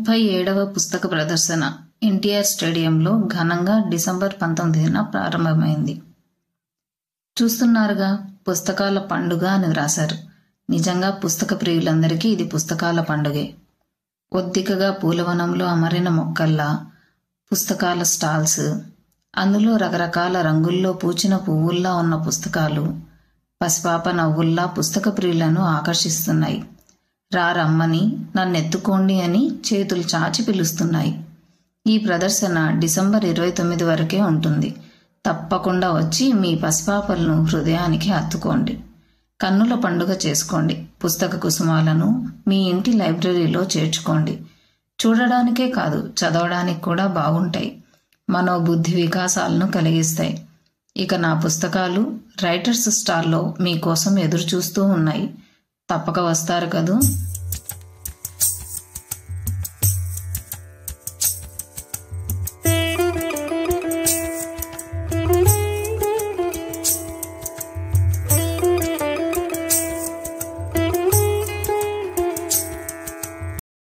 77వ పుస్తక ప్రదర్శన ఎన్టీఆర్ స్టేడియంలో ఘనంగా డిసెంబర్ 19న ప్రారంభమైంది. చూస్తున్నారుగా, పుస్తకాల పండుగ అని వ్రాశారు. నిజంగా పుస్తక ప్రియులందరికీ ఇది పుస్తకాల పండుగే. ఒద్దికగా పూలవనంలో అమరిన మొక్కల్లా పుస్తకాల స్టాల్స్, అందులో రకరకాల రంగుల్లో పూచిన పువ్వుల్లా ఉన్న పుస్తకాలు పసిపాప నవ్వుల్లా పుస్తక ప్రియులను ఆకర్షిస్తున్నాయి. రమ్మని, నన్నెత్తుకోండి అని చేతులు చాచి పిలుస్తున్నాయి. ఈ ప్రదర్శన డిసెంబర్ 29 వరకే ఉంటుంది. తప్పకుండా వచ్చి మీ పసిపాపలను హృదయానికి హత్తుకోండి. కన్నుల పండుగ చేసుకోండి. పుస్తక కుసుమాలను మీ ఇంటి లైబ్రరీలో చేర్చుకోండి. చూడడానికే కాదు, చదవడానికి కూడా బాగుంటాయి. మనోబుద్ధి వికాసాలను కలిగిస్తాయి. ఇక నా పుస్తకాలు రైటర్స్ స్టాల్లో మీకోసం ఎదురు చూస్తూ ఉన్నాయి. తప్పక వస్తారు కదూ.